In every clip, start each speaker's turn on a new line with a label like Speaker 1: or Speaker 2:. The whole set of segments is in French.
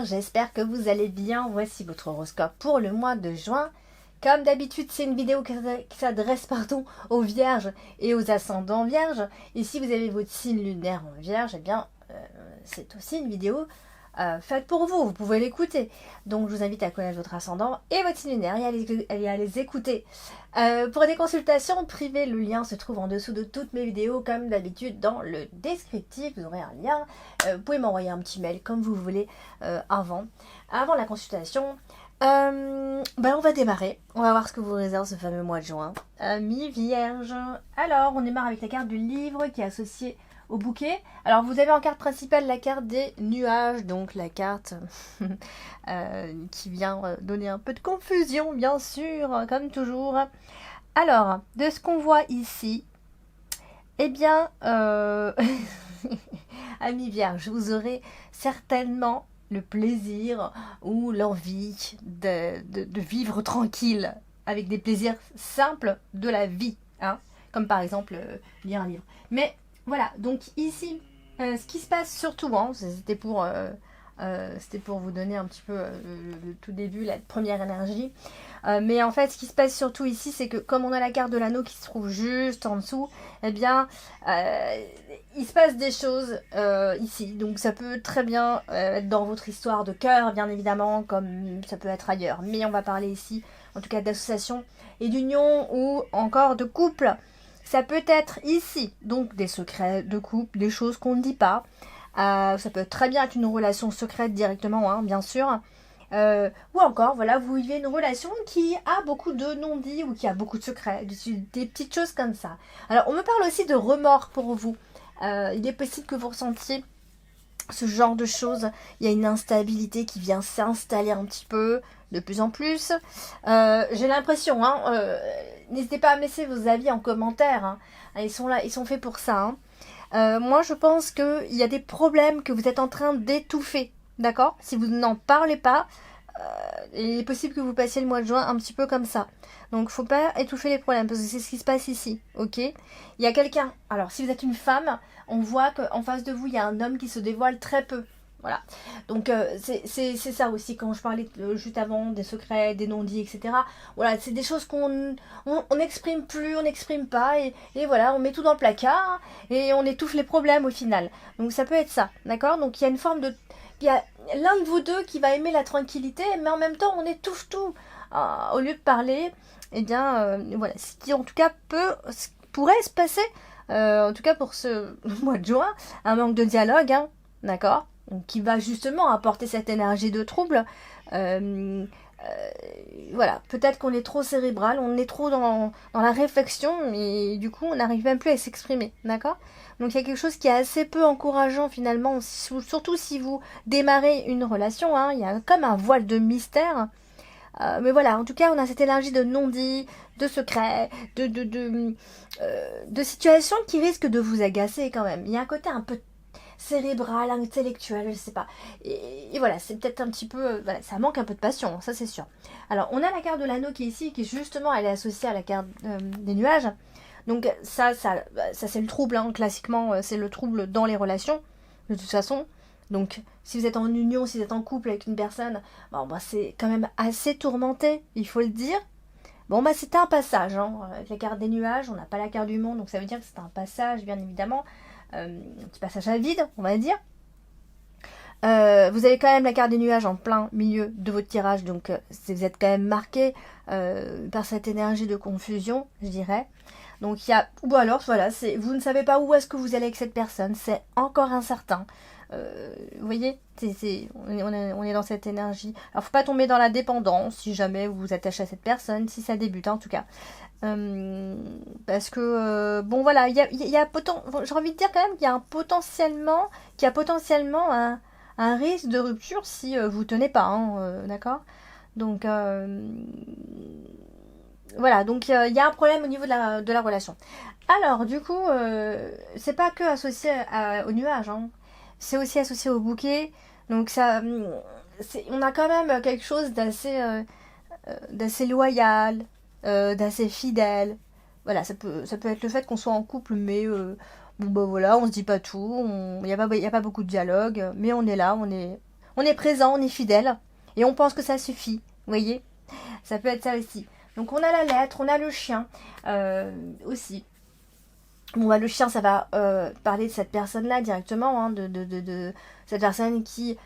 Speaker 1: j'espère que vous allez bien. Voici votre horoscope pour le mois de juin. Comme d'habitude, c'est une vidéo qui s'adresse aux vierges et aux ascendants vierges. Et si vous avez votre signe lunaire en vierge, eh bien, c'est aussi une vidéo faite pour vous. Vous pouvez l'écouter. Donc, je vous invite à connaître votre ascendant et votre signe lunaire et à les écouter. Pour des consultations privées, le lien se trouve en dessous de toutes mes vidéos, comme d'habitude dans le descriptif. Vous aurez un lien. Vous pouvez m'envoyer un petit mail comme vous voulez avant la consultation. On va démarrer. On va voir ce que vous réserve ce fameux mois de juin. Amis vierges. Alors, on démarre avec la carte du livre qui est associée au bouquet. Alors, vous avez en carte principale la carte des nuages, donc la carte qui vient donner un peu de confusion, bien sûr, comme toujours. Alors, de ce qu'on voit ici, eh bien, amis vierges, vous aurez certainement le plaisir ou l'envie de vivre tranquille avec des plaisirs simples de la vie, hein, comme par exemple lire un livre. Mais voilà, donc ici, ce qui se passe surtout, hein, c'était pour vous donner un petit peu le tout début, la première énergie. Mais en fait, ce qui se passe surtout ici, c'est que comme on a la carte de l'anneau qui se trouve juste en dessous, eh bien, il se passe des choses ici. Donc ça peut très bien être dans votre histoire de cœur, bien évidemment, comme ça peut être ailleurs. Mais on va parler ici, en tout cas, d'association et d'union ou encore de couple. Ça peut être ici, donc des secrets de couple, des choses qu'on ne dit pas. Ça peut très bien être une relation secrète directement, hein, bien sûr. Ou encore, voilà, vous vivez une relation qui a beaucoup de non-dits ou qui a beaucoup de secrets, des petites choses comme ça. Alors, on me parle aussi de remords pour vous. Il est possible que vous ressentiez ce genre de choses. Il y a une instabilité qui vient s'installer un petit peu, de plus en plus. J'ai l'impression, hein, n'hésitez pas à laisser vos avis en commentaire. Hein. Ils sont là, ils sont faits pour ça. Hein. Moi, je pense qu'il y a des problèmes que vous êtes en train d'étouffer. D'accord? Si vous n'en parlez pas, il est possible que vous passiez le mois de juin un petit peu comme ça. Donc, faut pas étouffer les problèmes, parce que c'est ce qui se passe ici, ok? Il y a quelqu'un, alors si vous êtes une femme, on voit qu'en face de vous, il y a un homme qui se dévoile très peu. Voilà. Donc, c'est ça aussi, quand je parlais juste avant des secrets, des non-dits, etc. Voilà, c'est des choses qu'on n'exprime plus, on n'exprime pas, et voilà, on met tout dans le placard, et on étouffe les problèmes au final. Donc, ça peut être ça, d'accord? Donc, il y a une forme de... Il y a l'un de vous deux qui va aimer la tranquillité, mais en même temps, on étouffe tout. Au lieu de parler, eh bien, voilà, ce qui en tout cas pourrait se passer, en tout cas pour ce mois de juin, un manque de dialogue, hein, d'accord, qui va justement apporter cette énergie de trouble. Voilà, peut-être qu'on est trop cérébral, on est trop dans la réflexion, et du coup, on n'arrive même plus à s'exprimer, d'accord? Donc, il y a quelque chose qui est assez peu encourageant, finalement, surtout si vous démarrez une relation, hein, il y a comme un voile de mystère. Mais voilà, en tout cas, on a cette énergie de non-dit, de secret, de situations qui risquent de vous agacer quand même. Il y a un côté un peu cérébral, intellectuel, je sais pas. Et voilà, c'est peut-être un petit peu... voilà, ça manque un peu de passion, ça c'est sûr. Alors, on a la carte de l'anneau qui est ici, qui justement, elle est associée à la carte des nuages. Donc ça c'est le trouble, hein, classiquement, c'est le trouble dans les relations, de toute façon. Donc, si vous êtes en union, si vous êtes en couple avec une personne, c'est quand même assez tourmenté, il faut le dire. Bon, c'était un passage, hein. Avec la carte des nuages, on n'a pas la carte du monde, donc ça veut dire que c'est un passage, bien évidemment. Un petit passage à vide, on va dire. Vous avez quand même la carte des nuages en plein milieu de votre tirage, donc vous êtes quand même marqué par cette énergie de confusion, je dirais. Donc il y a, ou alors voilà, vous ne savez pas où est-ce que vous allez avec cette personne, c'est encore incertain. Vous voyez, on est dans cette énergie. Alors faut pas tomber dans la dépendance si jamais vous vous attachez à cette personne, si ça débute, hein, en tout cas. Parce que bon voilà, il y a j'ai envie de dire quand même qu'il y a potentiellement un risque de rupture si vous tenez pas, hein, d'accord. Donc voilà, donc il y a un problème au niveau de la relation. Alors du coup, c'est pas que associé au nuage, hein. C'est aussi associé au bouquet. Donc ça, on a quand même quelque chose d'assez loyal, d'assez fidèle. Voilà, ça peut être le fait qu'on soit en couple, mais voilà, on se dit pas tout, il n'y a pas beaucoup de dialogue, mais on est là, on est présent, on est fidèle, et on pense que ça suffit, vous voyez. Ça peut être ça aussi. Donc on a la lettre, on a le chien aussi. Bon, bah, le chien, ça va parler de cette personne-là directement, hein, de cette personne qui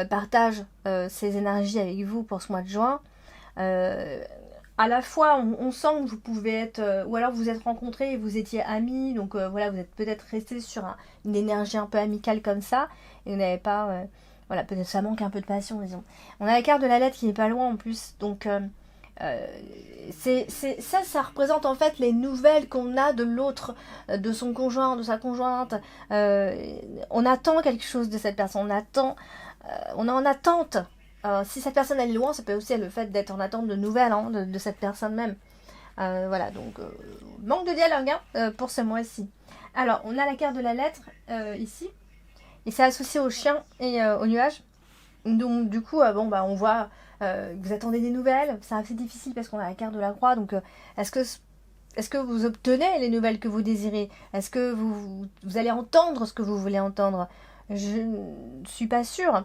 Speaker 1: partage ses énergies avec vous pour ce mois de juin. À la fois, on sent que vous pouvez être, ou alors vous vous êtes rencontrés et vous étiez amis, donc voilà, vous êtes peut-être restés sur une énergie un peu amicale comme ça, et vous n'avez pas, voilà, peut-être ça manque un peu de passion, disons. On a la carte de la lettre qui n'est pas loin en plus, donc ça représente en fait les nouvelles qu'on a de l'autre, de son conjoint, de sa conjointe. On attend quelque chose de cette personne, on est en attente. Si cette personne elle est loin, ça peut aussi être le fait d'être en attente de nouvelles hein, de cette personne même. Voilà, donc manque de dialogue hein, pour ce mois-ci. Alors, on a la carte de la lettre ici, et c'est associé au chien et au nuage. Donc, du coup, bon, bah, on voit que vous attendez des nouvelles. C'est assez difficile parce qu'on a la carte de la croix. Donc, est-ce que vous obtenez les nouvelles que vous désirez? Est-ce que vous allez entendre ce que vous voulez entendre? Je ne suis pas sûre.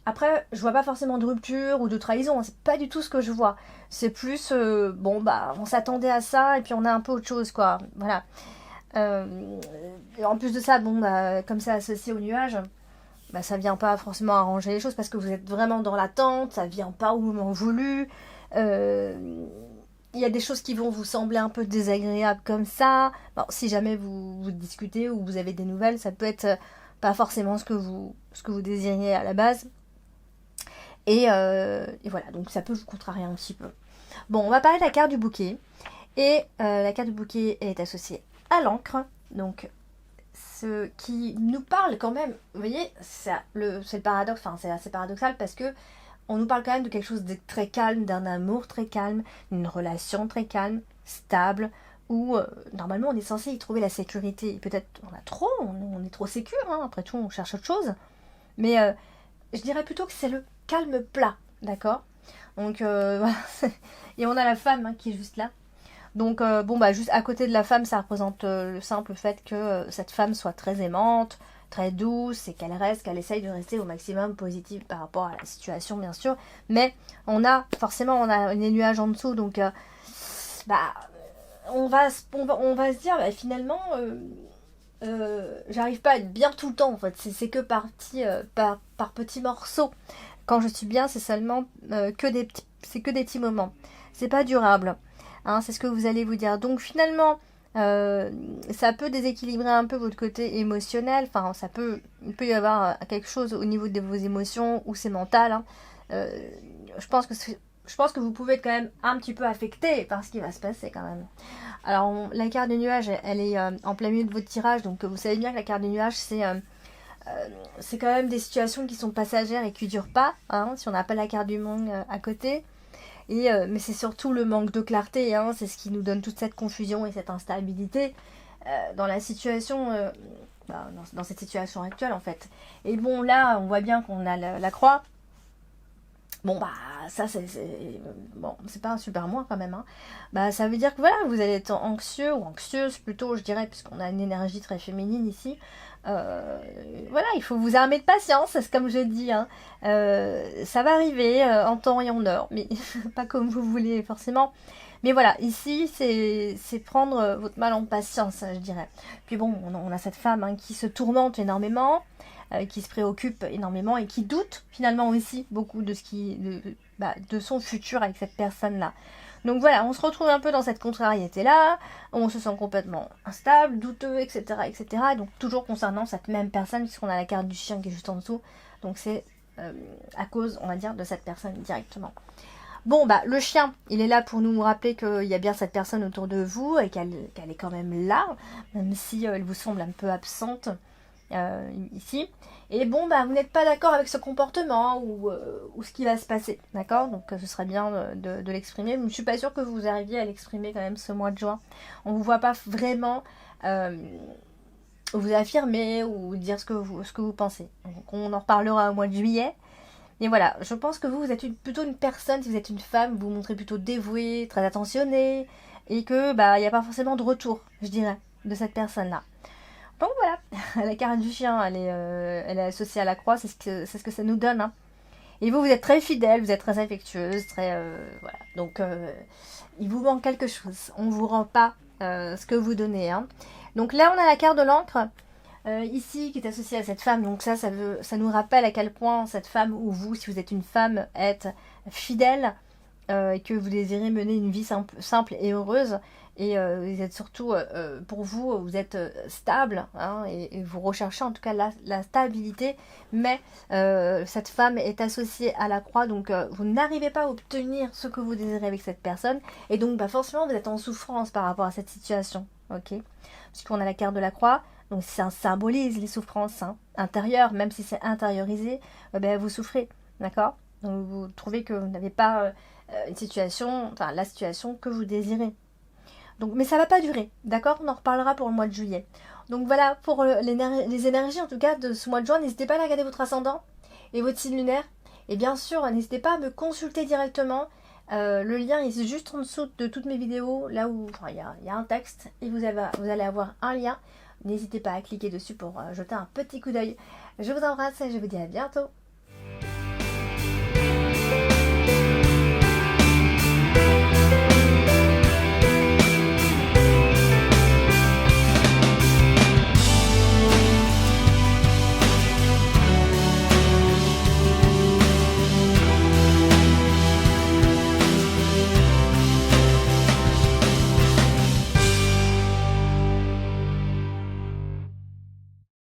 Speaker 1: Après, je vois pas forcément de rupture ou de trahison, hein, c'est pas du tout ce que je vois. C'est plus, bon bah, on s'attendait à ça et puis on a un peu autre chose, quoi. Voilà. En plus de ça, bon bah, comme c'est associé au nuage, bah, ça vient pas forcément arranger les choses parce que vous êtes vraiment dans l'attente, ça vient pas au moment voulu. Il y a des choses qui vont vous sembler un peu désagréables comme ça. Bon, si jamais vous discutez ou vous avez des nouvelles, ça peut être pas forcément ce que vous désiriez à la base. Et voilà, donc ça peut vous contrarier un petit peu. Bon, on va parler de la carte du bouquet. Et la carte du bouquet est associée à l'encre. Donc, ce qui nous parle quand même, vous voyez, c'est le paradoxe, enfin c'est assez paradoxal parce que on nous parle quand même de quelque chose de très calme, d'un amour très calme, d'une relation très calme, stable, où normalement on est censé y trouver la sécurité. Peut-être on a trop, on est trop sécure, hein, après tout on cherche autre chose. Mais je dirais plutôt que c'est le calme plat, d'accord? Donc voilà. Et on a la femme hein, qui est juste là. Donc bon bah juste à côté de la femme, ça représente le simple fait que cette femme soit très aimante, très douce et qu'elle essaye de rester au maximum positive par rapport à la situation bien sûr. Mais on a les nuages en dessous, donc bah on va se dire bah, finalement j'arrive pas à être bien tout le temps en fait. C'est que par petits morceaux. Quand je suis bien, c'est seulement que des petits moments. C'est pas durable. Hein, c'est ce que vous allez vous dire. Donc finalement, ça peut déséquilibrer un peu votre côté émotionnel. Enfin, il peut y avoir quelque chose au niveau de vos émotions ou c'est mental. Hein. Je pense que vous pouvez être quand même un petit peu affecté par ce qui va se passer quand même. Alors, la carte du nuage, elle est en plein milieu de votre tirage. Donc, vous savez bien que la carte du nuage, c'est quand même des situations qui sont passagères et qui ne durent pas. Hein, si on n'a pas la carte du monde à côté. Mais c'est surtout le manque de clarté, hein, c'est ce qui nous donne toute cette confusion et cette instabilité dans la situation, dans cette situation actuelle en fait. Et bon là, on voit bien qu'on a la croix. Bon bah ça c'est pas un super mois quand même. Hein. Bah ça veut dire que voilà, vous allez être anxieux ou anxieuse plutôt, je dirais, puisqu'on a une énergie très féminine ici. Voilà, il faut vous armer de patience, c'est comme je dis. Hein. Ça va arriver en temps et en heure, mais pas comme vous voulez forcément. Mais voilà, ici, c'est prendre votre mal en patience, je dirais. Puis bon, on a cette femme hein, qui se tourmente énormément, qui se préoccupe énormément et qui doute finalement aussi beaucoup de de son futur avec cette personne-là. Donc voilà, on se retrouve un peu dans cette contrariété-là, on se sent complètement instable, douteux, etc. etc. Et donc toujours concernant cette même personne, puisqu'on a la carte du chien qui est juste en dessous. Donc c'est à cause, on va dire, de cette personne directement. Bon, bah le chien, il est là pour nous rappeler qu'il y a bien cette personne autour de vous et qu'elle est quand même là, même si elle vous semble un peu absente ici. Et bon, bah vous n'êtes pas d'accord avec ce comportement ou ce qui va se passer, d'accord? Donc ce serait bien de l'exprimer. Je ne suis pas sûre que vous arriviez à l'exprimer quand même ce mois de juin. On ne vous voit pas vraiment vous affirmer ou dire ce que vous pensez. Donc on en reparlera au mois de juillet. Et voilà, je pense que vous êtes plutôt une personne, si vous êtes une femme, vous vous montrez plutôt dévouée, très attentionnée, et que bah il n'y a pas forcément de retour, je dirais, de cette personne-là. Donc voilà, la carte du chien, elle est associée à la croix, c'est ce que ça nous donne. Hein. Et vous êtes très fidèle, vous êtes très affectueuse, très... voilà. Donc, il vous manque quelque chose. On ne vous rend pas ce que vous donnez. Hein. Donc là, on a la carte de l'encre. Ici, qui est associée à cette femme. Donc ça nous rappelle à quel point cette femme, ou vous, si vous êtes une femme, êtes fidèle et que vous désirez mener une vie simple et heureuse. Et vous êtes surtout, pour vous, vous êtes stable, hein, et vous recherchez en tout cas la stabilité, mais cette femme est associée à la croix, donc vous n'arrivez pas à obtenir ce que vous désirez avec cette personne, et donc bah, forcément vous êtes en souffrance par rapport à cette situation, ok? Parce qu'on a la carte de la croix, donc ça symbolise les souffrances hein, intérieures, même si c'est intériorisé, ben, vous souffrez, d'accord? Donc vous trouvez que vous n'avez pas une situation, enfin la situation que vous désirez. Donc, mais ça va pas durer, d'accord? On en reparlera pour le mois de juillet. Donc voilà pour les énergies en tout cas de ce mois de juin. N'hésitez pas à regarder votre ascendant et votre signe lunaire. Et bien sûr, n'hésitez pas à me consulter directement. Le lien est juste en dessous de toutes mes vidéos, là où il y a un texte et vous allez avoir un lien. N'hésitez pas à cliquer dessus pour jeter un petit coup d'œil. Je vous embrasse et je vous dis à bientôt.